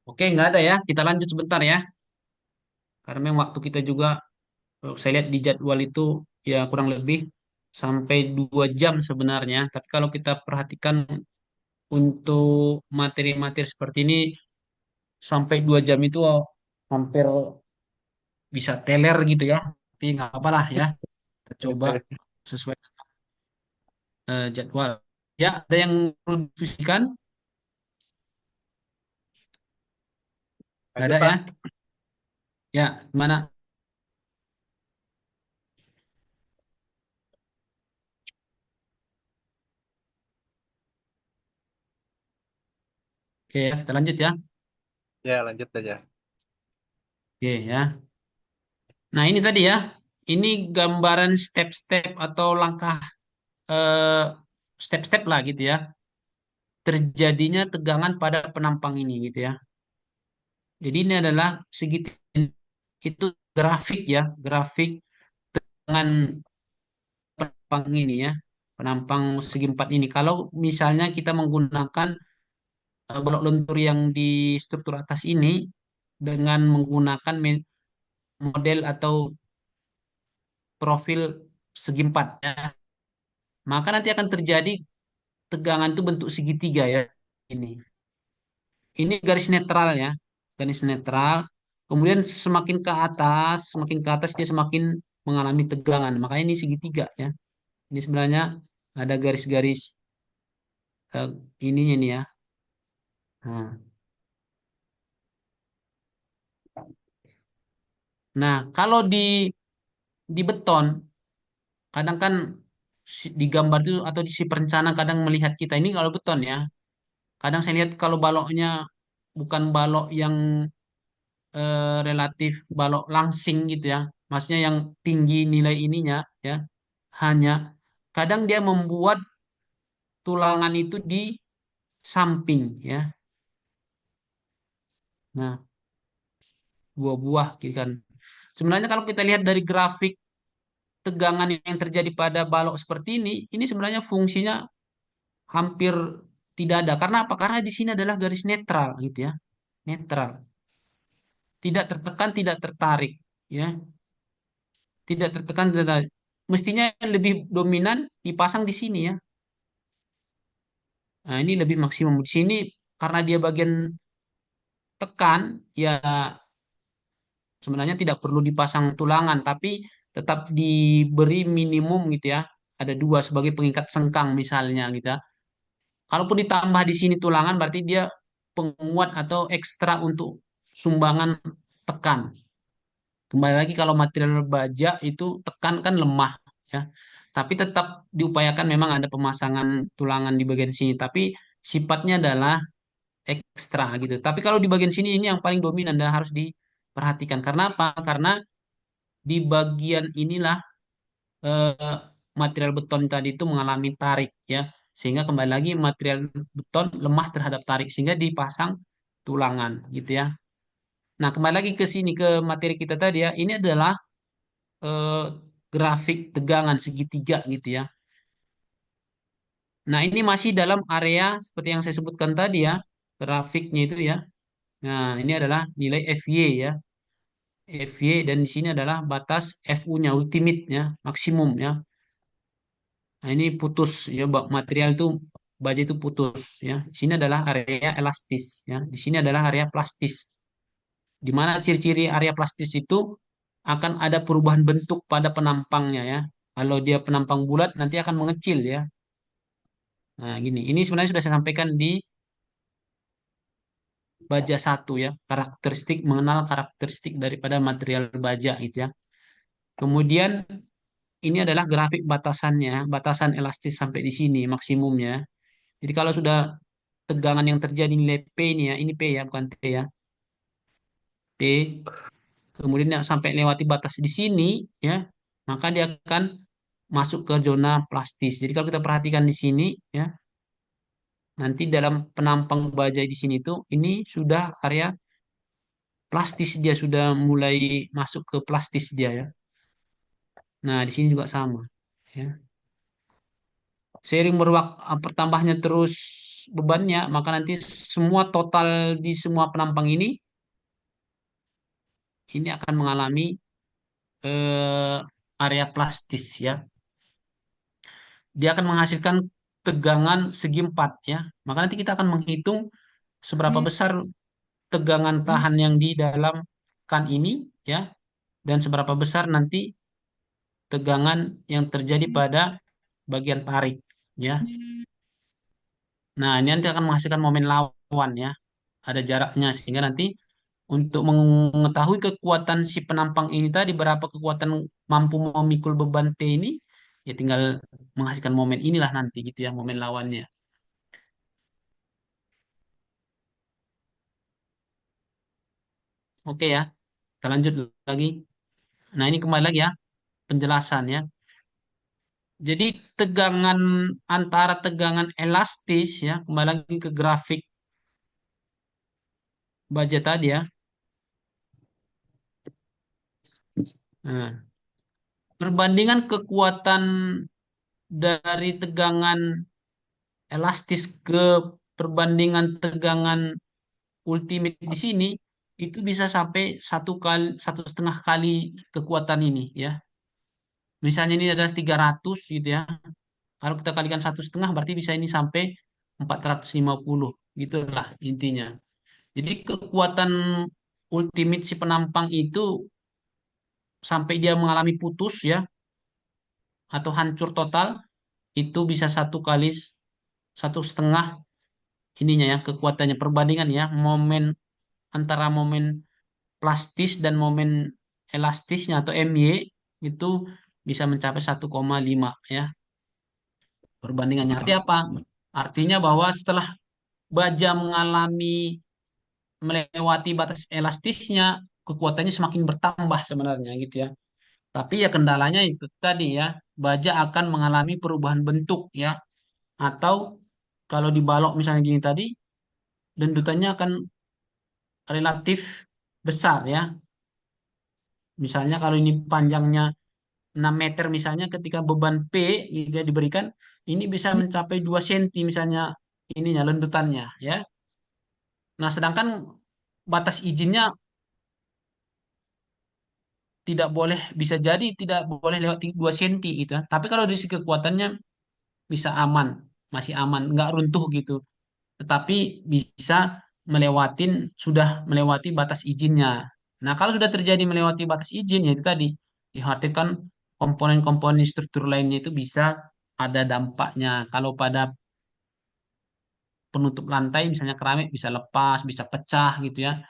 Oke, nggak ada ya. Kita lanjut sebentar ya. Karena memang waktu kita juga, saya lihat di jadwal itu ya kurang lebih sampai 2 jam sebenarnya. Tapi kalau kita perhatikan untuk materi-materi seperti ini sampai 2 jam itu hampir bisa teler gitu ya. Tapi nggak apa lah ya. Kita coba sesuai jadwal. Ya, ada yang perlu diskusikan? Nggak Lanjut ada ya? Pak. Ya, mana? Oke, ya, kita lanjut ya. Ya lanjut aja. Oke ya. Nah, ini tadi ya. Ini gambaran step-step atau langkah eh, step-step lah gitu ya. Terjadinya tegangan pada penampang ini gitu ya. Jadi ini adalah segitiga itu grafik ya, grafik dengan penampang ini ya. Penampang segi empat ini. Kalau misalnya kita menggunakan balok lentur yang di struktur atas ini dengan menggunakan model atau profil segi empat ya, maka nanti akan terjadi tegangan itu bentuk segitiga ya. Ini. Ini garis netral ya. Garis netral. Kemudian semakin ke atas dia semakin mengalami tegangan. Makanya ini segitiga ya. Ini sebenarnya ada garis-garis eh, ininya nih ya. Nah, nah, kalau di beton, kadang kan di gambar itu atau di si perencana kadang melihat kita ini kalau beton ya. Kadang saya lihat kalau baloknya bukan balok yang relatif balok langsing gitu ya. Maksudnya yang tinggi nilai ininya ya. Hanya kadang dia membuat tulangan itu di samping ya. Nah, buah-buah gitu kan. Sebenarnya kalau kita lihat dari grafik tegangan yang terjadi pada balok seperti ini sebenarnya fungsinya hampir tidak ada. Karena apa? Karena di sini adalah garis netral gitu ya. Netral. Tidak tertekan, tidak tertarik ya. Tidak tertekan, tidak tertarik. Mestinya yang lebih dominan dipasang di sini ya. Nah, ini lebih maksimum di sini karena dia bagian tekan ya sebenarnya tidak perlu dipasang tulangan tapi tetap diberi minimum gitu ya. Ada dua sebagai pengikat sengkang misalnya gitu ya. Kalaupun ditambah di sini tulangan berarti dia penguat atau ekstra untuk sumbangan tekan. Kembali lagi kalau material baja itu tekan kan lemah ya. Tapi tetap diupayakan memang ada pemasangan tulangan di bagian sini. Tapi sifatnya adalah ekstra gitu. Tapi kalau di bagian sini ini yang paling dominan dan harus diperhatikan. Karena apa? Karena di bagian inilah eh, material beton tadi itu mengalami tarik ya. Sehingga kembali lagi material beton lemah terhadap tarik sehingga dipasang tulangan gitu ya. Nah, kembali lagi ke sini ke materi kita tadi ya. Ini adalah eh, grafik tegangan segitiga gitu ya. Nah, ini masih dalam area seperti yang saya sebutkan tadi ya. Grafiknya itu ya. Nah, ini adalah nilai FY ya. FY dan di sini adalah batas FU-nya, ultimate-nya, maksimum ya. Nah, ini putus ya, material itu baja itu putus ya. Di sini adalah area elastis ya. Di sini adalah area plastis. Di mana ciri-ciri area plastis itu akan ada perubahan bentuk pada penampangnya ya. Kalau dia penampang bulat nanti akan mengecil ya. Nah, gini. Ini sebenarnya sudah saya sampaikan di baja satu ya. Karakteristik mengenal karakteristik daripada material baja itu ya. Kemudian ini adalah grafik batasannya, batasan elastis sampai di sini maksimumnya. Jadi kalau sudah tegangan yang terjadi nilai P ini ya, ini P ya, bukan T ya. P, kemudian yang sampai lewati batas di sini ya, maka dia akan masuk ke zona plastis. Jadi kalau kita perhatikan di sini ya, nanti dalam penampang baja di sini tuh ini sudah area plastis dia sudah mulai masuk ke plastis dia ya. Nah, di sini juga sama ya. Seiring bertambahnya terus bebannya, maka nanti semua total di semua penampang ini akan mengalami eh, area plastis ya. Dia akan menghasilkan tegangan segi empat ya. Maka nanti kita akan menghitung seberapa besar tegangan tahan yang di dalam kan ini ya, dan seberapa besar nanti tegangan yang terjadi pada bagian tarik ya. Nah, ini nanti akan menghasilkan momen lawan ya. Ada jaraknya sehingga nanti untuk mengetahui kekuatan si penampang ini tadi berapa kekuatan mampu memikul beban T ini ya tinggal menghasilkan momen inilah nanti gitu ya, momen lawannya. Oke ya, kita lanjut lagi. Nah, ini kembali lagi ya penjelasan ya. Jadi tegangan antara tegangan elastis ya, kembali lagi ke grafik baja tadi ya. Nah, perbandingan kekuatan dari tegangan elastis ke perbandingan tegangan ultimate di sini itu bisa sampai 1,5 kali kekuatan ini ya. Misalnya ini adalah 300 gitu ya. Kalau kita kalikan 1,5 berarti bisa ini sampai 450 gitulah intinya. Jadi kekuatan ultimate si penampang itu sampai dia mengalami putus ya atau hancur total itu bisa 1,5 ininya ya kekuatannya perbandingan ya momen antara momen plastis dan momen elastisnya atau MY itu bisa mencapai 1,5 ya perbandingannya. Artinya apa? Artinya bahwa setelah baja melewati batas elastisnya, kekuatannya semakin bertambah sebenarnya gitu ya. Tapi ya kendalanya itu tadi ya, baja akan mengalami perubahan bentuk ya. Atau kalau dibalok misalnya gini tadi, dendutannya akan relatif besar ya. Misalnya kalau ini panjangnya 6 meter misalnya ketika beban P gitu ya diberikan, ini bisa mencapai 2 senti misalnya ininya lendutannya ya. Nah, sedangkan batas izinnya tidak boleh bisa jadi tidak boleh lewat 2 senti gitu ya. Tapi kalau dari segi kekuatannya bisa aman, masih aman, nggak runtuh gitu. Tetapi bisa sudah melewati batas izinnya. Nah, kalau sudah terjadi melewati batas izin ya itu tadi dikhawatirkan komponen-komponen struktur lainnya itu bisa ada dampaknya. Kalau pada penutup lantai misalnya keramik bisa lepas, bisa pecah gitu ya.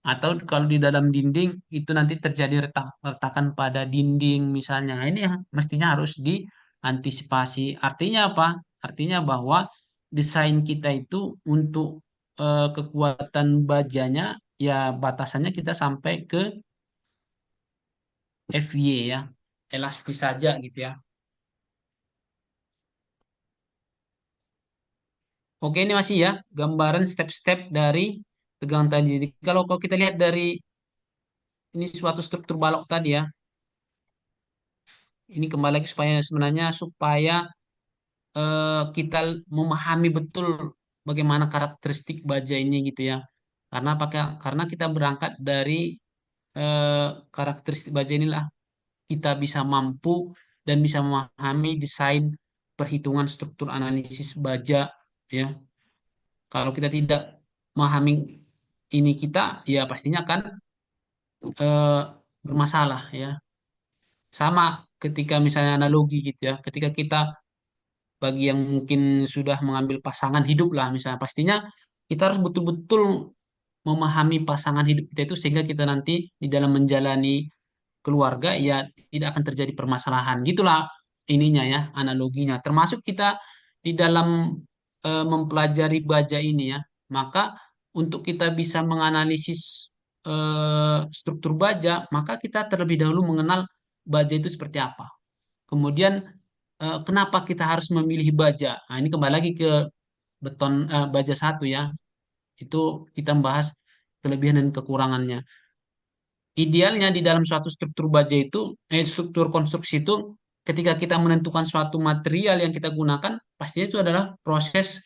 Atau kalau di dalam dinding itu nanti terjadi retakan pada dinding misalnya. Nah, ini yang mestinya harus diantisipasi. Artinya apa? Artinya bahwa desain kita itu untuk kekuatan bajanya ya batasannya kita sampai ke FY ya. Elastis saja gitu ya. Oke, ini masih ya gambaran step-step dari tegangan tadi. Jadi kalau kita lihat dari ini suatu struktur balok tadi ya. Ini kembali lagi supaya kita memahami betul bagaimana karakteristik baja ini gitu ya. Karena kita berangkat dari eh, karakteristik baja inilah kita bisa mampu dan bisa memahami desain perhitungan struktur analisis baja ya. Kalau kita tidak memahami ini kita ya pastinya akan eh, bermasalah ya. Sama ketika misalnya analogi gitu ya. Ketika kita bagi yang mungkin sudah mengambil pasangan hidup lah misalnya pastinya kita harus betul-betul memahami pasangan hidup kita itu sehingga kita nanti di dalam menjalani keluarga ya tidak akan terjadi permasalahan gitulah ininya ya analoginya termasuk kita di dalam mempelajari baja ini ya maka untuk kita bisa menganalisis struktur baja maka kita terlebih dahulu mengenal baja itu seperti apa. Kemudian kenapa kita harus memilih baja? Nah, ini kembali lagi ke baja satu ya. Itu kita membahas kelebihan dan kekurangannya. Idealnya di dalam suatu struktur baja itu, struktur konstruksi itu, ketika kita menentukan suatu material yang kita gunakan, pastinya itu adalah proses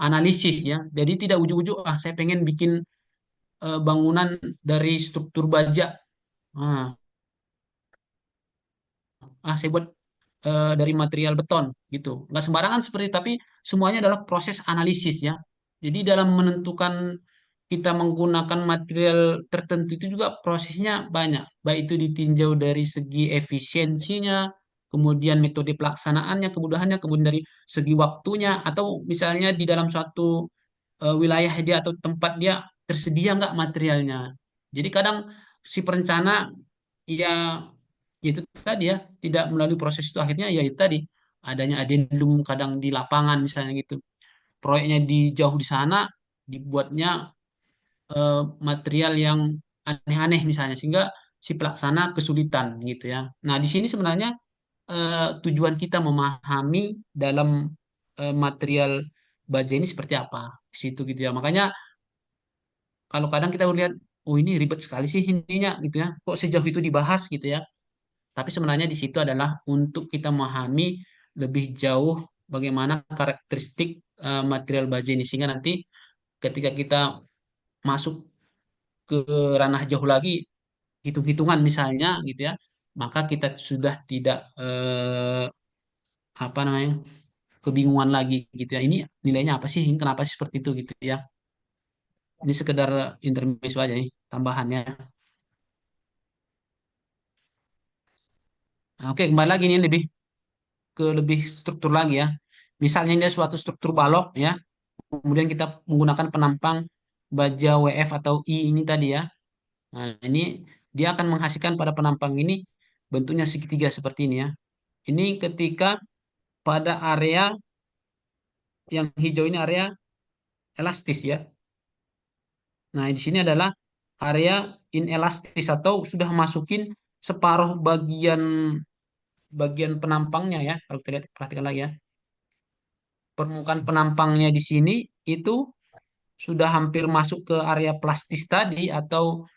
analisis ya. Jadi tidak ujuk-ujuk saya pengen bikin bangunan dari struktur baja. Ah, saya buat dari material beton gitu. Nggak sembarangan seperti itu, tapi semuanya adalah proses analisis ya. Jadi dalam menentukan kita menggunakan material tertentu itu juga prosesnya banyak. Baik itu ditinjau dari segi efisiensinya, kemudian metode pelaksanaannya, kemudahannya, kemudian dari segi waktunya, atau misalnya di dalam suatu wilayah dia atau tempat dia tersedia nggak materialnya. Jadi kadang si perencana ya itu tadi ya tidak melalui proses itu akhirnya ya itu tadi adanya adendum kadang di lapangan misalnya gitu proyeknya di jauh di sana dibuatnya eh, material yang aneh-aneh misalnya sehingga si pelaksana kesulitan gitu ya. Nah di sini sebenarnya tujuan kita memahami dalam material baja ini seperti apa di situ gitu ya. Makanya kalau kadang kita lihat oh ini ribet sekali sih ininya gitu ya. Kok sejauh itu dibahas gitu ya. Tapi sebenarnya di situ adalah untuk kita memahami lebih jauh bagaimana karakteristik material baja ini sehingga nanti ketika kita masuk ke ranah jauh lagi hitung-hitungan misalnya gitu ya, maka kita sudah tidak apa namanya kebingungan lagi gitu ya. Ini nilainya apa sih? Ini kenapa sih seperti itu gitu ya? Ini sekedar intermezzo aja nih tambahannya. Nah, oke, kembali lagi nih lebih struktur lagi ya. Misalnya ini suatu struktur balok ya. Kemudian kita menggunakan penampang baja WF atau I ini tadi ya. Nah, ini dia akan menghasilkan pada penampang ini bentuknya segitiga seperti ini ya. Ini ketika pada area yang hijau ini area elastis ya. Nah, di sini adalah area inelastis atau sudah masukin separuh bagian bagian penampangnya ya. Kalau kita lihat perhatikan lagi ya. Permukaan penampangnya di sini itu sudah hampir masuk ke area plastis tadi atau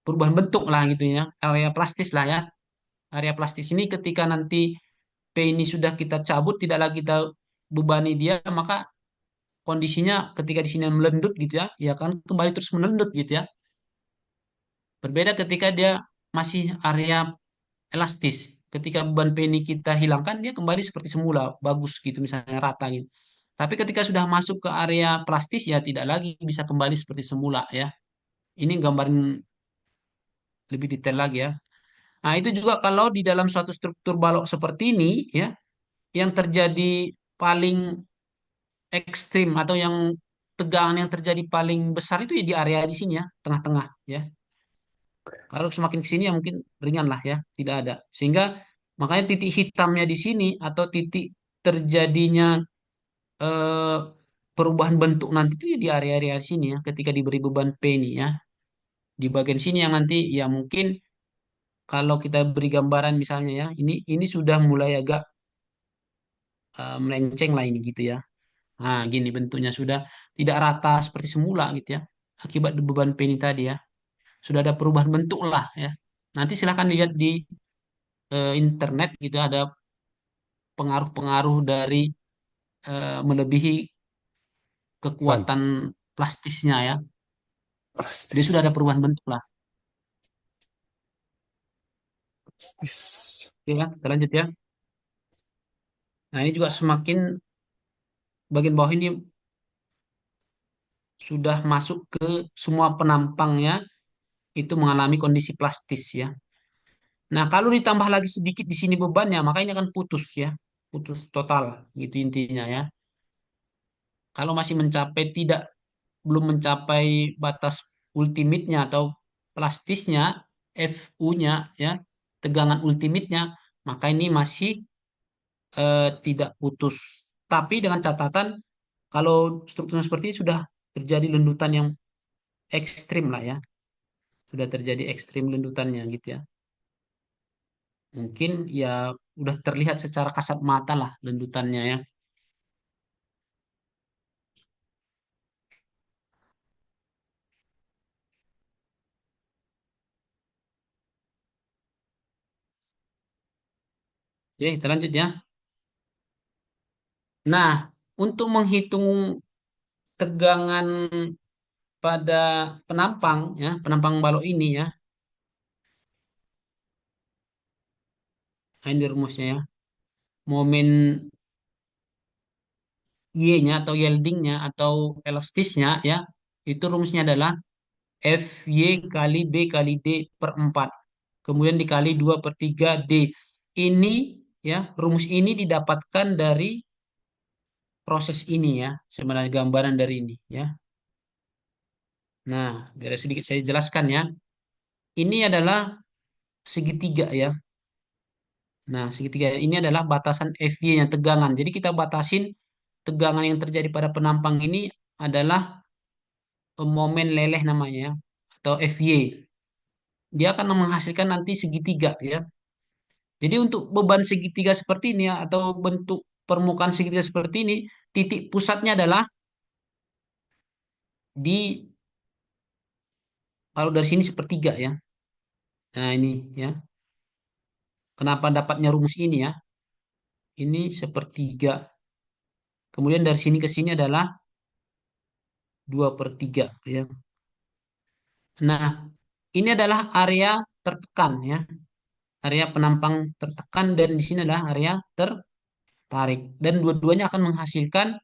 perubahan bentuk lah gitu ya. Area plastis lah ya. Area plastis ini ketika nanti P ini sudah kita cabut, tidak lagi kita bebani dia, maka kondisinya ketika di sini melendut gitu ya, ya kan kembali terus melendut gitu ya. Berbeda ketika dia masih area elastis. Ketika beban P ini kita hilangkan, dia kembali seperti semula, bagus gitu misalnya rata gitu. Tapi ketika sudah masuk ke area plastis ya tidak lagi bisa kembali seperti semula ya. Ini gambarin lebih detail lagi ya. Nah, itu juga kalau di dalam suatu struktur balok seperti ini ya, yang terjadi paling ekstrim atau yang tegangan yang terjadi paling besar itu ya di area di sini ya, tengah-tengah ya. Kalau semakin ke sini ya mungkin ringan lah ya, tidak ada. Sehingga makanya titik hitamnya di sini atau titik terjadinya eh, perubahan bentuk nanti itu ya di area-area sini ya, ketika diberi beban P ini ya. Di bagian sini yang nanti ya mungkin kalau kita beri gambaran misalnya ya, ini sudah mulai agak melenceng lah ini gitu ya. Nah, gini bentuknya sudah tidak rata seperti semula gitu ya. Akibat beban P ini tadi ya. Sudah ada perubahan bentuk lah ya. Nanti silahkan dilihat di internet gitu ada pengaruh-pengaruh dari melebihi Man, kekuatan plastisnya ya. Dia sudah plastis. ada perubahan bentuk lah. Plastis. Oke ya, kita lanjut ya. Nah, ini juga semakin bagian bawah ini sudah masuk ke semua penampangnya itu mengalami kondisi plastis ya. Nah, kalau ditambah lagi sedikit di sini bebannya, maka ini akan putus ya. Putus total gitu intinya ya. Kalau masih mencapai tidak belum mencapai batas ultimate-nya atau plastisnya, FU-nya ya, tegangan ultimate-nya, maka ini masih tidak putus. Tapi dengan catatan kalau strukturnya seperti ini sudah terjadi lendutan yang ekstrim lah ya. Sudah terjadi ekstrim lendutannya gitu ya. Mungkin ya udah terlihat secara kasat mata lah lendutannya ya. Oke, kita lanjut ya. Nah, untuk menghitung tegangan pada penampang ya, penampang balok ini ya. Nah, ini rumusnya ya. Momen Y-nya atau yieldingnya atau elastisnya ya, itu rumusnya adalah FY kali B kali D per 4. Kemudian dikali 2 per 3 D. Ini ya, rumus ini didapatkan dari proses ini ya, sebenarnya gambaran dari ini ya. Nah, biar sedikit saya jelaskan ya. Ini adalah segitiga ya. Nah, segitiga ini adalah batasan FY-nya, tegangan. Jadi kita batasin tegangan yang terjadi pada penampang ini adalah momen leleh namanya ya, atau FY. Dia akan menghasilkan nanti segitiga ya. Jadi untuk beban segitiga seperti ini ya, atau bentuk permukaan segitiga seperti ini, titik pusatnya adalah di, kalau dari sini sepertiga ya. Nah ini ya. Kenapa dapatnya rumus ini ya? Ini sepertiga. Kemudian dari sini ke sini adalah 2 per 3 ya. Nah, ini adalah area tertekan ya. Area penampang tertekan dan di sini adalah area tertarik. Dan dua-duanya akan menghasilkan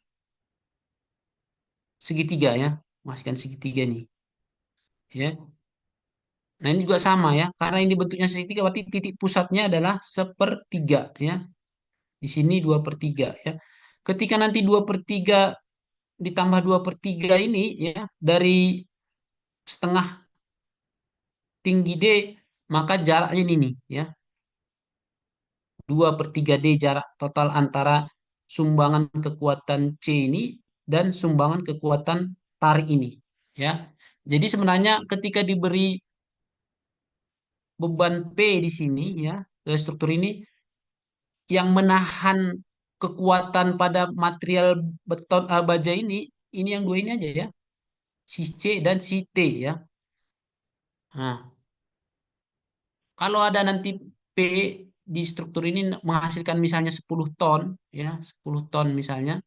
segitiga ya. Menghasilkan segitiga nih. Ya. Nah, ini juga sama ya. Karena ini bentuknya segitiga berarti titik pusatnya adalah sepertiga ya. Di sini 2 per 3 ya. Ketika nanti 2 per 3 ditambah 2 per 3 ini ya, dari setengah tinggi D, maka jaraknya ini nih ya. 2 per 3 D jarak total antara sumbangan kekuatan C ini dan sumbangan kekuatan tarik ini ya. Jadi sebenarnya ketika diberi beban P di sini ya, dari struktur ini yang menahan kekuatan pada material beton baja ini yang dua ini aja ya, si C dan si T ya. Nah, kalau ada nanti P di struktur ini menghasilkan misalnya 10 ton ya, 10 ton misalnya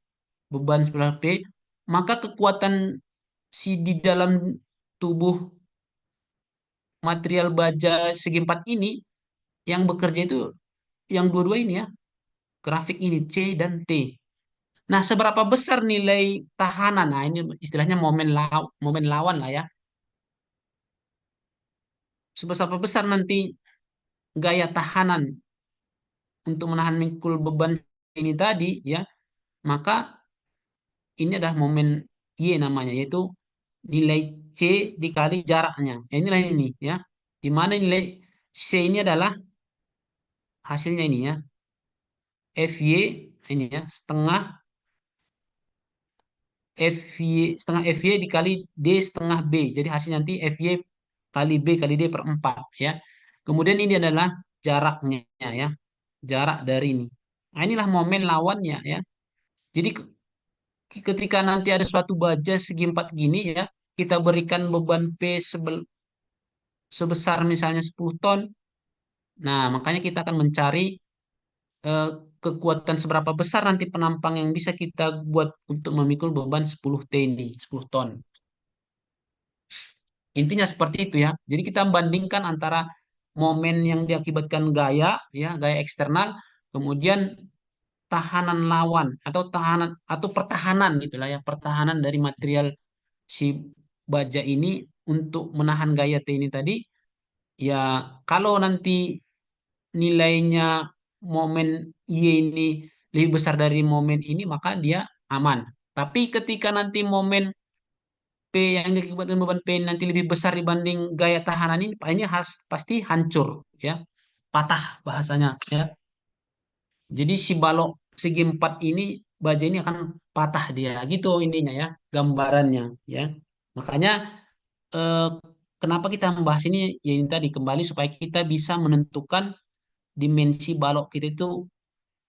beban 10 P, maka kekuatan si di dalam tubuh material baja segi empat ini yang bekerja itu yang dua-dua ini ya, grafik ini C dan T. Nah, seberapa besar nilai tahanan? Nah, ini istilahnya momen lawan lah ya. Seberapa besar nanti gaya tahanan untuk menahan mikul beban ini tadi ya, maka ini adalah momen Y namanya, yaitu nilai C dikali jaraknya. Ya, inilah ini ya. Di mana nilai C ini adalah hasilnya ini ya. FY ini ya, setengah FY dikali D setengah B. Jadi hasilnya nanti FY kali B kali D per 4 ya. Kemudian ini adalah jaraknya ya. Jarak dari ini. Nah, inilah momen lawannya ya. Jadi ketika nanti ada suatu baja segi empat gini ya, kita berikan beban P sebesar misalnya 10 ton. Nah, makanya kita akan mencari eh, kekuatan seberapa besar nanti penampang yang bisa kita buat untuk memikul beban 10 T ini, 10 ton. Intinya seperti itu ya. Jadi kita bandingkan antara momen yang diakibatkan gaya, ya, gaya eksternal, kemudian tahanan lawan atau tahanan atau pertahanan gitulah ya, pertahanan dari material si baja ini untuk menahan gaya T ini tadi. Ya, kalau nanti nilainya momen Y ini lebih besar dari momen ini, maka dia aman. Tapi ketika nanti momen P yang diakibatkan beban P nanti lebih besar dibanding gaya tahanan ini pasti hancur, ya, patah bahasanya, ya. Jadi si balok segi empat ini baja ini akan patah dia, gitu intinya ya, gambarannya, ya. Makanya eh, kenapa kita membahas ini ya ini tadi kembali supaya kita bisa menentukan dimensi balok kita itu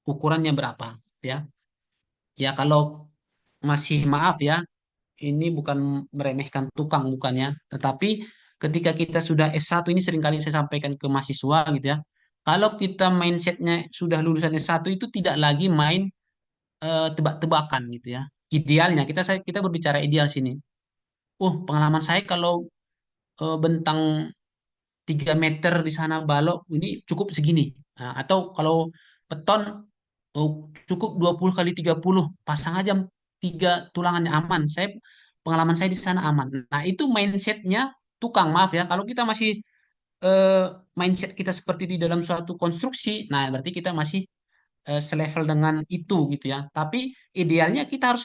ukurannya berapa, ya. Ya kalau masih maaf ya, ini bukan meremehkan tukang bukannya, tetapi ketika kita sudah S1 ini seringkali saya sampaikan ke mahasiswa gitu ya. Kalau kita mindsetnya sudah lulusan S1 itu tidak lagi main tebak-tebakan gitu ya. idealnya kita berbicara ideal sini. Pengalaman saya kalau bentang 3 meter di sana balok ini cukup segini. Nah, atau kalau beton oh, cukup 20 kali 30 pasang aja tiga tulangannya aman. Pengalaman saya di sana aman. Nah, itu mindsetnya tukang, maaf ya. Kalau kita masih eh, mindset kita seperti di dalam suatu konstruksi, nah berarti kita masih selevel dengan itu gitu ya. Tapi idealnya kita harus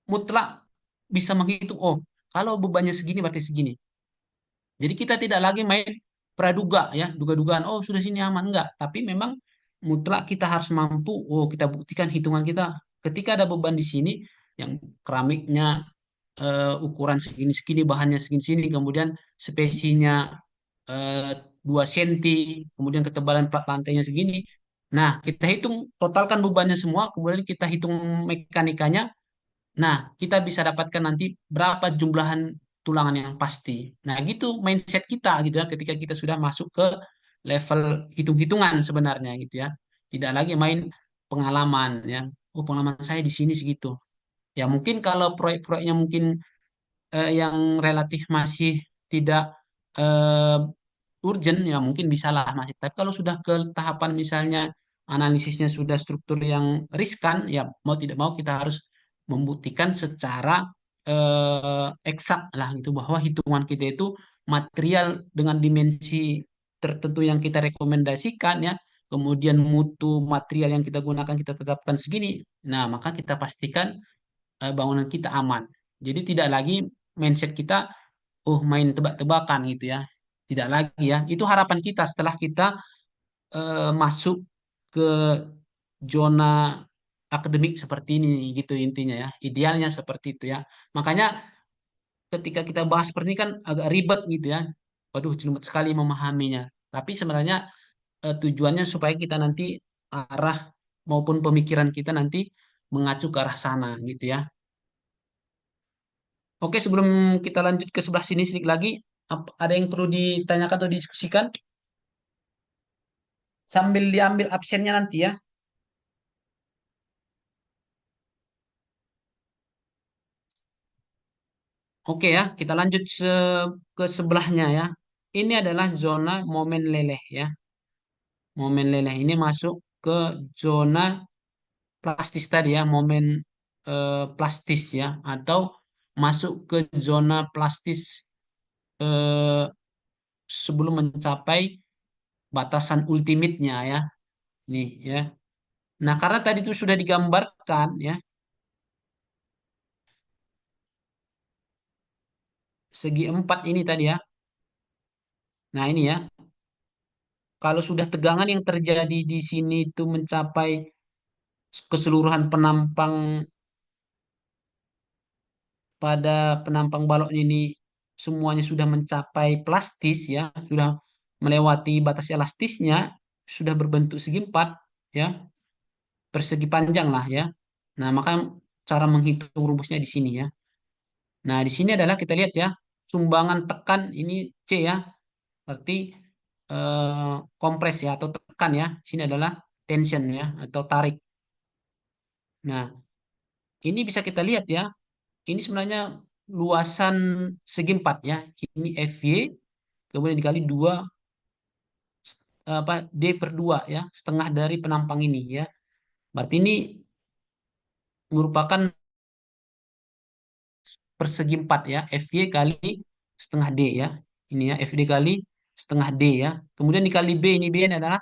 mutlak bisa menghitung, kalau bebannya segini berarti segini. Jadi kita tidak lagi main praduga ya, duga-dugaan, sudah sini aman enggak. Tapi memang mutlak kita harus mampu, kita buktikan hitungan kita. Ketika ada beban di sini, yang keramiknya ukuran segini-segini, bahannya segini-segini, kemudian spesinya 2 senti, kemudian ketebalan plat lantainya segini. Nah, kita hitung, totalkan bebannya semua, kemudian kita hitung mekanikanya. Nah, kita bisa dapatkan nanti berapa jumlahan tulangan yang pasti. Nah, gitu mindset kita gitu ya ketika kita sudah masuk ke level hitung-hitungan sebenarnya gitu ya. Tidak lagi main pengalaman ya. Pengalaman saya di sini segitu. Ya mungkin kalau proyek-proyeknya mungkin yang relatif masih tidak eh, urgent ya mungkin bisa lah masih. Tapi kalau sudah ke tahapan misalnya analisisnya sudah struktur yang riskan, ya mau tidak mau kita harus membuktikan secara eksak lah gitu bahwa hitungan kita itu material dengan dimensi tertentu yang kita rekomendasikan ya, kemudian mutu material yang kita gunakan kita tetapkan segini. Nah, maka kita pastikan bangunan kita aman. Jadi tidak lagi mindset kita main tebak-tebakan gitu ya. Tidak lagi ya. Itu harapan kita setelah kita masuk ke zona akademik seperti ini gitu intinya ya. Idealnya seperti itu ya. Makanya ketika kita bahas seperti ini kan agak ribet gitu ya. Waduh, rumit sekali memahaminya. Tapi sebenarnya tujuannya supaya kita nanti arah maupun pemikiran kita nanti mengacu ke arah sana gitu ya. Oke, sebelum kita lanjut ke sebelah sini sedikit lagi, ada yang perlu ditanyakan atau didiskusikan? Sambil diambil absennya nanti ya. Oke ya, kita lanjut ke sebelahnya ya. Ini adalah zona momen leleh ya. Momen leleh ini masuk ke zona plastis tadi ya, momen plastis ya, atau masuk ke zona plastis eh, sebelum mencapai batasan ultimate-nya ya. Nih ya. Nah, karena tadi itu sudah digambarkan ya, segi empat ini tadi ya. Nah, ini ya. Kalau sudah tegangan yang terjadi di sini itu mencapai keseluruhan penampang pada penampang baloknya ini semuanya sudah mencapai plastis ya, sudah melewati batas elastisnya, sudah berbentuk segi empat ya, persegi panjang lah ya. Nah, maka cara menghitung rumusnya di sini ya. Nah, di sini adalah kita lihat ya, sumbangan tekan ini C ya, berarti kompres ya atau tekan ya. Sini adalah tension ya atau tarik. Nah, ini bisa kita lihat ya. Ini sebenarnya luasan segi empat ya. Ini FY kemudian dikali 2 D per 2 ya, setengah dari penampang ini ya. Berarti ini merupakan persegi 4 ya, FY kali setengah D ya. Ini ya, FD kali setengah D ya. Kemudian dikali B, ini B ini adalah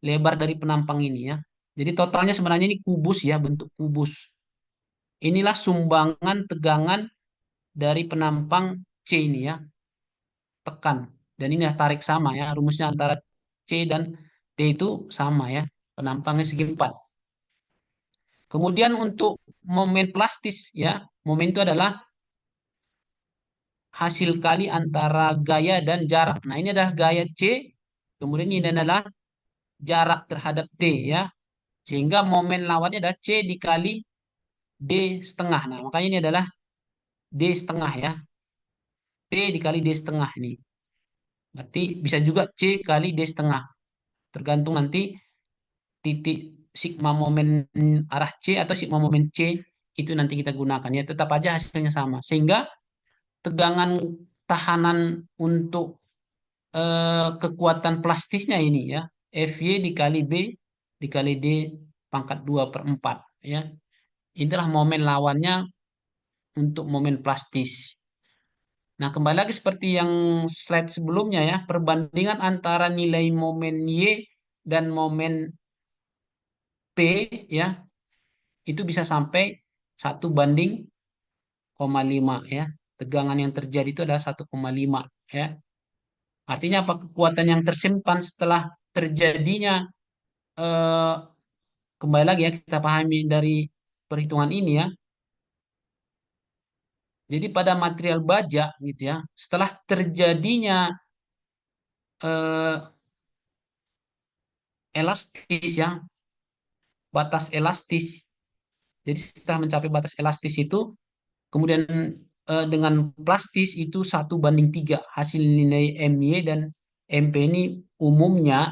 lebar dari penampang ini ya. Jadi totalnya sebenarnya ini kubus ya, bentuk kubus. Inilah sumbangan tegangan dari penampang C ini ya, tekan. Dan ini ya tarik sama ya, rumusnya antara C dan T itu sama ya, penampangnya segi 4. Kemudian untuk momen plastis ya, momen itu adalah hasil kali antara gaya dan jarak. Nah, ini adalah gaya C, kemudian ini adalah jarak terhadap T ya. Sehingga momen lawannya adalah C dikali D setengah. Nah, makanya ini adalah D setengah ya. T dikali D setengah ini. Berarti bisa juga C kali D setengah. Tergantung nanti titik sigma momen arah C atau sigma momen C itu nanti kita gunakan ya tetap aja hasilnya sama. Sehingga tegangan tahanan untuk kekuatan plastisnya ini ya, Fy dikali B dikali D pangkat 2 per 4 ya. Inilah momen lawannya untuk momen plastis. Nah, kembali lagi seperti yang slide sebelumnya ya, perbandingan antara nilai momen Y dan momen P ya, itu bisa sampai 1:5 ya. Tegangan yang terjadi itu adalah 1,5 ya. Artinya apa? Kekuatan yang tersimpan setelah terjadinya eh, kembali lagi ya kita pahami dari perhitungan ini ya. Jadi pada material baja gitu ya, setelah terjadinya eh, elastis ya, batas elastis. Jadi setelah mencapai batas elastis itu, kemudian dengan plastis itu 1:3. Hasil nilai MY dan MP ini umumnya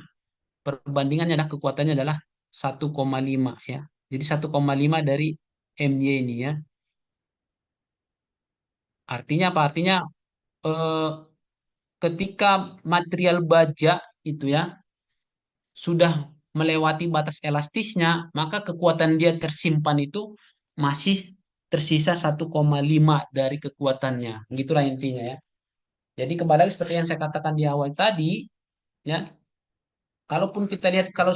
perbandingannya adalah kekuatannya adalah 1,5 ya. Jadi 1,5 dari MY ini ya. Artinya apa? Artinya eh, ketika material baja itu ya sudah melewati batas elastisnya, maka kekuatan dia tersimpan itu masih tersisa 1,5 dari kekuatannya. Gitulah intinya ya. Jadi kembali lagi seperti yang saya katakan di awal tadi, ya, kalaupun kita lihat kalau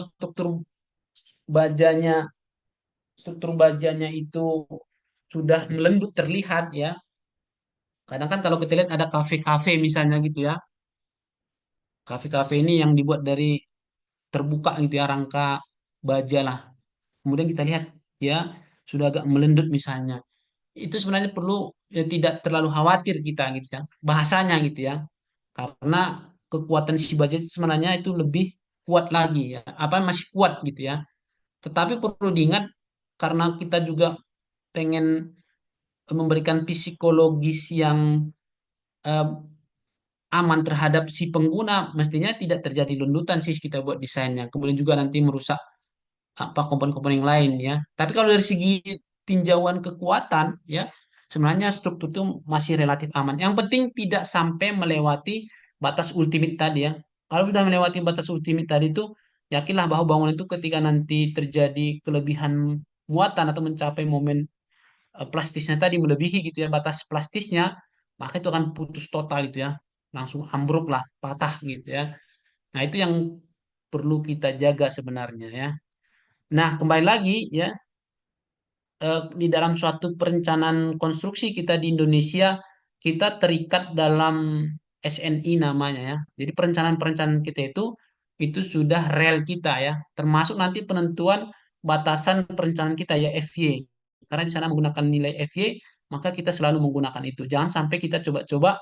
bajanya, struktur bajanya itu sudah melendut terlihat ya. Kadang kan kalau kita lihat ada kafe-kafe misalnya gitu ya. Kafe-kafe ini yang dibuat dari terbuka gitu ya, rangka baja lah. Kemudian kita lihat ya sudah agak melendut misalnya. Itu sebenarnya perlu ya, tidak terlalu khawatir kita gitu ya. Bahasanya gitu ya. Karena kekuatan si baja itu sebenarnya itu lebih kuat lagi ya. Apa masih kuat gitu ya. Tetapi perlu diingat karena kita juga pengen memberikan psikologis yang eh, aman terhadap si pengguna, mestinya tidak terjadi lundutan sih kita buat desainnya. Kemudian juga nanti merusak apa komponen-komponen yang lain ya. Tapi kalau dari segi tinjauan kekuatan ya, sebenarnya struktur itu masih relatif aman. Yang penting tidak sampai melewati batas ultimate tadi ya. Kalau sudah melewati batas ultimate tadi itu, yakinlah bahwa bangunan itu ketika nanti terjadi kelebihan muatan atau mencapai momen plastisnya tadi melebihi gitu ya batas plastisnya, maka itu akan putus total gitu ya. Langsung ambruk lah, patah gitu ya. Nah, itu yang perlu kita jaga sebenarnya ya. Nah, kembali lagi ya, di dalam suatu perencanaan konstruksi kita di Indonesia, kita terikat dalam SNI namanya ya. Jadi perencanaan-perencanaan kita itu sudah rel kita ya, termasuk nanti penentuan batasan perencanaan kita ya FY. Karena di sana menggunakan nilai FY, maka kita selalu menggunakan itu. Jangan sampai kita coba-coba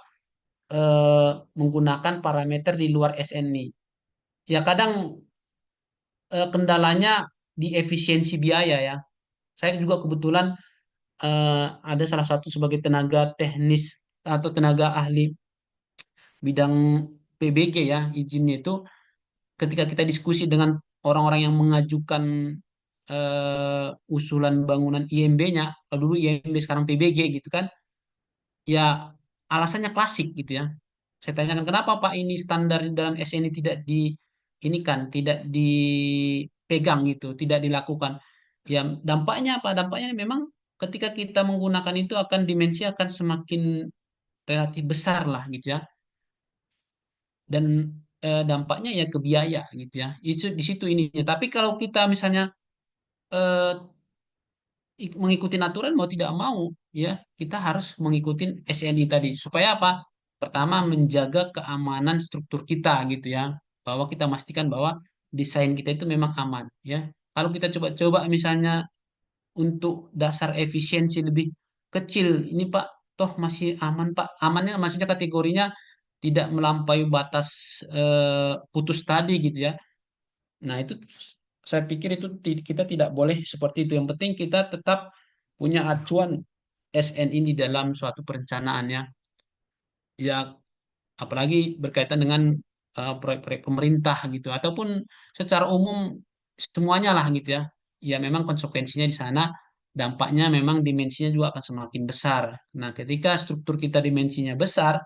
menggunakan parameter di luar SNI. Ya kadang kendalanya di efisiensi biaya ya. Saya juga kebetulan ada salah satu sebagai tenaga teknis atau tenaga ahli bidang PBG ya izinnya itu ketika kita diskusi dengan orang-orang yang mengajukan usulan bangunan IMB-nya, kalau dulu IMB sekarang PBG gitu kan, ya alasannya klasik gitu ya. Saya tanyakan kenapa Pak ini standar di dalam SNI tidak di ini kan tidak dipegang gitu, tidak dilakukan. Ya dampaknya apa? Dampaknya memang ketika kita menggunakan itu akan dimensi akan semakin relatif besar lah gitu ya. Dan dampaknya ya ke biaya gitu ya. Itu di situ ininya. Tapi kalau kita misalnya eh, mengikuti aturan mau tidak mau ya kita harus mengikuti SNI tadi supaya apa? Pertama menjaga keamanan struktur kita gitu ya. Bahwa kita pastikan bahwa desain kita itu memang aman ya. Kalau kita coba-coba misalnya untuk dasar efisiensi lebih kecil, ini Pak toh masih aman Pak. Amannya maksudnya kategorinya tidak melampaui batas putus tadi gitu ya. Nah, itu saya pikir itu kita tidak boleh seperti itu. Yang penting kita tetap punya acuan SNI di dalam suatu perencanaan ya. Ya, apalagi berkaitan dengan proyek-proyek pemerintah gitu ataupun secara umum semuanya lah gitu ya. Ya memang konsekuensinya di sana dampaknya memang dimensinya juga akan semakin besar. Nah, ketika struktur kita dimensinya besar,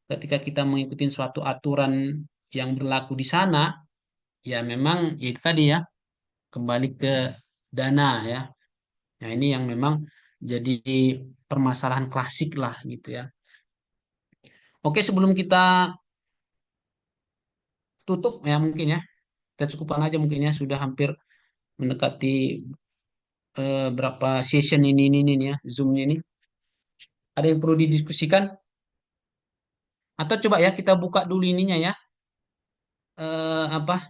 ketika kita mengikuti suatu aturan yang berlaku di sana, ya memang ya itu tadi ya, kembali ke dana ya. Nah, ini yang memang jadi permasalahan klasik lah gitu ya. Oke, sebelum kita tutup ya mungkin ya, kita cukupkan aja mungkin ya, sudah hampir mendekati berapa session ini ya, Zoom-nya ini. Ada yang perlu didiskusikan? Atau coba ya kita buka dulu ininya ya, apa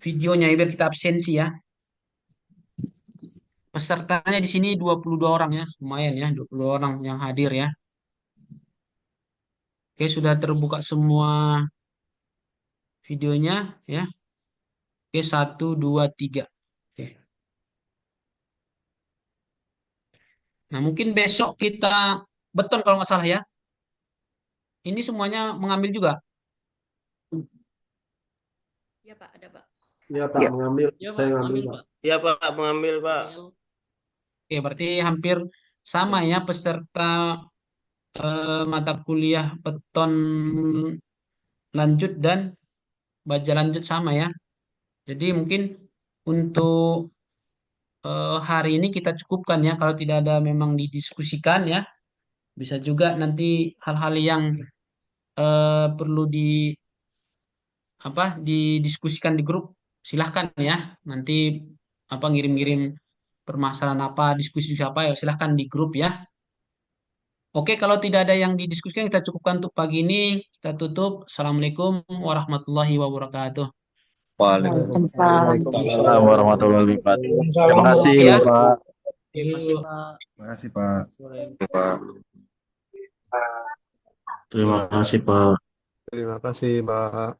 videonya ya, biar kita absensi ya. Pesertanya di sini 22 orang ya, lumayan ya, 22 orang yang hadir ya. Oke, sudah terbuka semua videonya ya. Oke, satu, dua, tiga. Oke. Nah, mungkin besok kita beton kalau nggak salah ya. Ini semuanya mengambil juga. Iya Pak, ada Pak. Iya Pak, Ya. mengambil. Iya Saya Pak, ngambil ambil Pak. Pak. Iya Pak, mengambil Pak. PL. Oke, berarti hampir sama ya peserta mata kuliah beton lanjut dan baja lanjut sama ya. Jadi mungkin untuk hari ini kita cukupkan ya. Kalau tidak ada memang didiskusikan ya. Bisa juga nanti hal-hal yang perlu didiskusikan di grup. Silahkan ya. Nanti apa ngirim-ngirim permasalahan apa, diskusi apa ya silahkan di grup ya. Oke, kalau tidak ada yang didiskusikan kita cukupkan untuk pagi ini. Kita tutup. Assalamualaikum warahmatullahi wabarakatuh. Waalaikumsalam. Waalaikumsalam Assalamualaikum warahmatullahi warahmatullahi wabarakatuh. Terima wabarakatuh. kasih Oke ya. Bapak. Terima kasih Yuk. Pak. Terima kasih Pak. Sore. Pak. Terima kasih Pak. Terima kasih Pak.